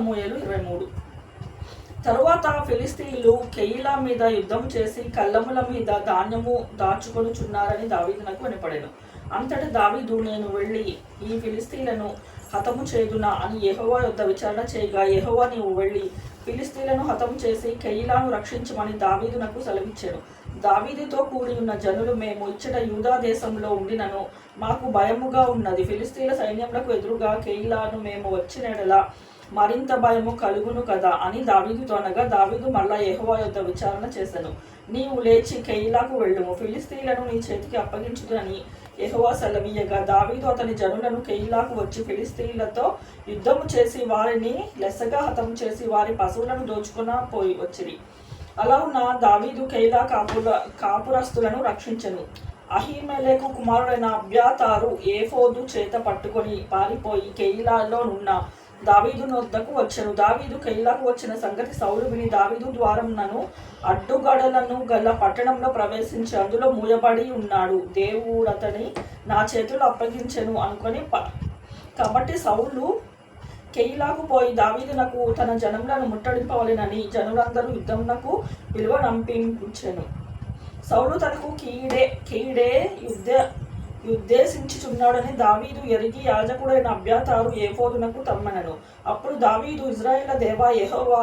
సమూయేలు 23. తరువాత ఫిలిస్తీయులు కెయిలా మీద యుద్ధం చేసి కళ్ళముల మీద ధాన్యము దాచుకొనుచున్నారని దావీదునకు వినపడెను. అంతట దావీదు, నేను వెళ్ళి ఈ ఫిలిస్తీయులను హతము చేయుదునా అని యెహోవా యొద్ద విచారణ చేయగా, యెహోవా, నీవు వెళ్ళి ఫిలిస్తీయులను హతము చేసి కెయిలాను రక్షించమని దావీదునకు సెలవిచ్చెను. దావీదుతో కూడి ఉన్న జనులు, మేము ఇచ్చట యూదా దేశంలో ఉండినను మాకు భయముగా ఉన్నది. ఫిలిస్తీయుల సైన్యములకు ఎదురుగా కెయిలాను మేము వచ్చినడలా మరింత భయము కలుగును కదా అని దావీదుతో అనగా, దావీదు మళ్ళా యెహోవా యొద్ద విచారణ చేసెను. నీవు లేచి కెయిలాకు వెళ్ళుము, ఫిలిస్తీయులను నీ చేతికి అప్పగించుదని యెహోవా సెలవీయగా, దావీదు అతని జనులను కెయిలాకు వచ్చి ఫిలిస్తీయులతో యుద్ధము చేసి వారిని లెస్సగా హతము చేసి వారి పశువులను దోచుకున పోయి వచ్చిరి. అలా ఉన్న దావీదు కెయిలా కాపురస్తులను రక్షించెను. అహీమెలెకు కుమారుడైన అబ్యాతారు ఏఫోదు చేత పట్టుకొని పారిపోయి కెయిలాలో నున్న దావీదు నొద్దకు వచ్చెను. దావీదు కెయిలాకు వచ్చిన సంగతి సౌలు విని, దావీదు ద్వారమునను అడ్డుగడలను గల పట్టణంలో ప్రవేశించి అందులో మూయబడి ఉన్నాడు, దేవుడతని నా చేతులు అప్పగించెను అనుకొని కాబట్టి సౌలు కెయిలాకు పోయి దావీదునకు తన జనములను ముట్టడింపవలెనని జనులందరూ యుద్ధమునకు పిలువనంపించెను. సౌలు తనకు కీడే ఉద్దేశించుచున్నాడని దావీదు ఎరిగి యాజకుడైన అబ్యాతారు ఏఫోదునకు తమ్మనను. అప్పుడు దావీదు, ఇశ్రాయేలు దేవా యెహోవా,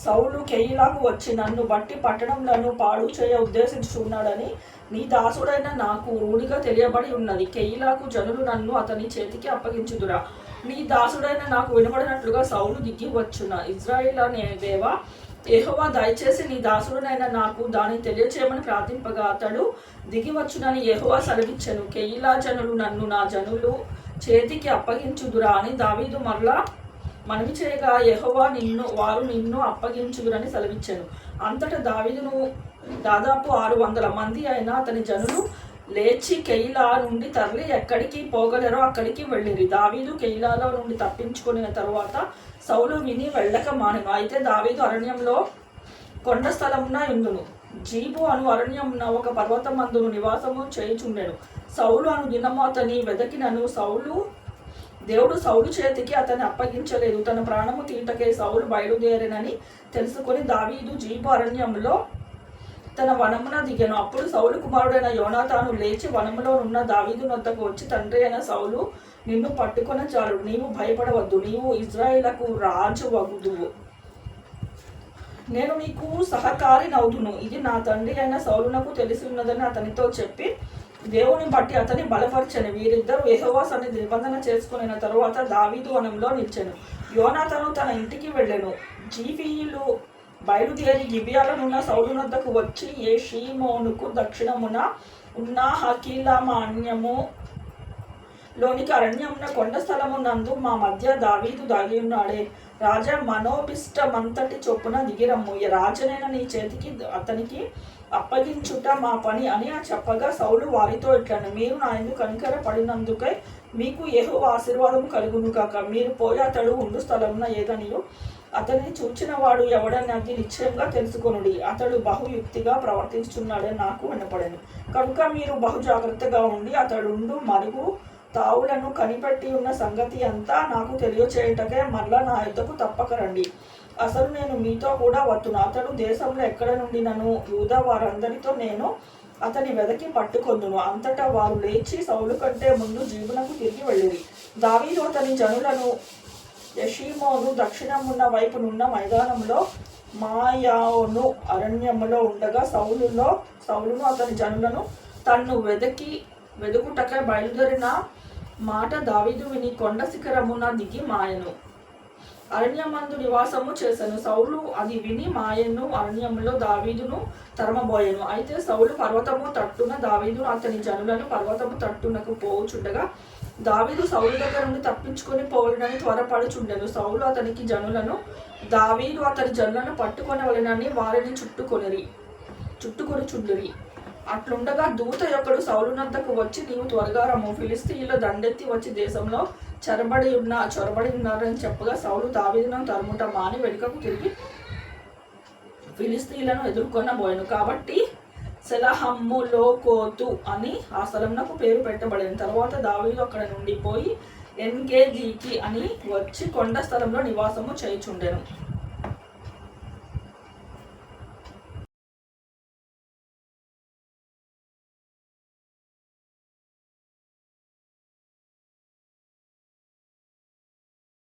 సౌలు కెయిలాకు వచ్చి నన్ను బట్టి పట్టణంలను పాడు చేయ ఉద్దేశించుచున్నాడని నీ దాసుడైన నాకు రూఢిగా తెలియబడి ఉన్నది. కెయిలాకు జనులు నన్ను అతని చేతికి అప్పగించుదురా? నీ దాసుడైన నాకు వినబడినట్లుగా సౌలు దిగి వచ్చునా? ఇశ్రాయేలు దేవా యెహోవా, దయచేసి నీ దాసుడునైన నాకు దాన్ని తెలియచేయమని ప్రార్థింపగా అతడు దిగి వచ్చునని యెహోవా సెలవిచ్చెను. కెయిలా జనులు నన్ను నా జనులు చేతికి అప్పగించుదురా అని దావీదు మరలా మనవి చేయగా, యెహోవా వారు నిన్ను అప్పగించుదురని సెలవిచ్చెను. అంతటా దావీదును దాదాపు 600 మంది అయిన అతని జనులు లేచి కెయిలా నుండి తరలి ఎక్కడికి పోగలరో అక్కడికి వెళ్ళిరి. దావీదు కెయిలాలో నుండి తప్పించుకున్న తరువాత సౌలు విని వెళ్ళక మానెను. అయితే దావీదు అరణ్యంలో కొండ స్థలమున యుండును జీబు అను అరణ్యమున ఒక పర్వతమందును నివాసము చేయుచుండెను. సౌలు అను దినము అతని వెదకినను దేవుడు సౌలు చేతికి అతన్ని అప్పగించలేదు. తన ప్రాణము తీటకే సౌలు బయలుదేరెనని తెలుసుకొని దావీదు జీబు అరణ్యంలో తన వనమున దిగెను. అప్పుడు సౌలు కుమారుడైన యోనాతాను లేచి వనములో ఉన్న దావీదు నొద్దకు వచ్చి, తండ్రి అయిన సౌలు నిన్ను పట్టుకొన చాలు, నీవు భయపడవద్దు, నీవు ఇశ్రాయేలుకు రాజు వగుదువు, నేను నీకు సహకారి నౌదును. ఇది నా తండ్రి అయిన సౌలునకు తెలిసి ఉన్నదని అతనితో చెప్పి దేవుని బట్టి అతని బలపరచెను. వీరిద్దరూ యెహోవా సన్నిధి నిబంధన చేసుకున్న తరువాత దావీదు వనంలో నిలిచెను. యోనాతాను తన ఇంటికి వెళ్ళెను. జీఫీయులు బయలుదేరి గిబియాలోనున్న సౌలు నొద్దకు వచ్చి యెషీమోనుకు దక్షిణమున ఉన్న హకీలమాన్యము లోనికి అరణ్యమున కొండ స్థలమునందు మా మధ్య దావీదు దాగి ఉన్నాడే, రాజా మనోభిష్టమంతటి చొప్పున దిగిరమ్ము, రాజనైన నీ చేతికి అతనికి అప్పగించుట మా పని అని చెప్పగా, సౌలు వారితో ఇట్లను, మీరు నా యందు కనికర పడినందుకై మీకు యెహోవా ఆశీర్వాదము కలుగును కాక. మీరు పోయి అతడు ఉండు స్థలమున ఏదనియో అతనిని చూచిన వాడు ఎవడన్నది నిశ్చయంగా తెలుసుకొనుడి. అతడు బహుయుక్తిగా ప్రవర్తించుచున్నాడని నాకు వినపడెను. కనుక మీరు బహు జాగ్రత్తగా ఉండి అతడుండు మరుగు తావులను కనిపెట్టి ఉన్న సంగతి అంతా నాకు తెలియచేయుటకే మరలా నా యొద్దకు తప్పక రండి. అసలు నేను మీతో కూడా వత్తును. అతడు దేశంలో ఎక్కడ నుండి నన్ను యూదా వారందరితో నేను అతని వెదకి పట్టుకొందును. అంతటా వారు లేచి సౌలు కంటే ముందు జీబునకు తిరిగి వెళ్ళిరి. దావీదు అతని జనులను యెషీమోను దక్షిణమున్న వైపునున్న మైదానంలో మాయాను అరణ్యములో ఉండగా సౌలును అతని జనులను తన్ను వెదుకుటకై బయలుదేరిన మాట దావీదు విని కొండ శిఖరమున దిగి మాయను అరణ్యమందు నివాసము చేసెను. సౌలు అది విని మాయను అరణ్యములో దావీదును తరమబోయెను. అయితే సౌలు పర్వతము తట్టున దావీదును అతని జనులను పర్వతము తట్టునకు పోవుచుండగా దావీదు సౌలు దగ్గర నుండి తప్పించుకొని పోవలనని త్వరపడుచుండెను. సౌలు అతనికి జనులను దావీదు అతని జనులను పట్టుకొనవలెనని వారిని చుట్టుకొనిచుండిరి. అట్లుండగా దూత యొక్కడు సౌలు నద్దకు వచ్చి, నీవు త్వరగా రమ్ము, ఫిలిస్తీయుల దండెత్తి వచ్చి దేశంలో చొరబడి ఉన్నారని చెప్పగా, సౌలు దావీదును తరుముట మాని వెనుకకు తిరిగి ఫిలిస్తీయులను ఎదుర్కొనబోయెను. కాబట్టి సెలహమ్ములోకోతు అని ఆ స్థలంకు పేరు పెట్టబడింది. తర్వాత దావీదు అక్కడ నుండి పోయి ఎన్గేజీకి అని వచ్చి కొండ స్థలంలో నివాసము చేయుచుండెను.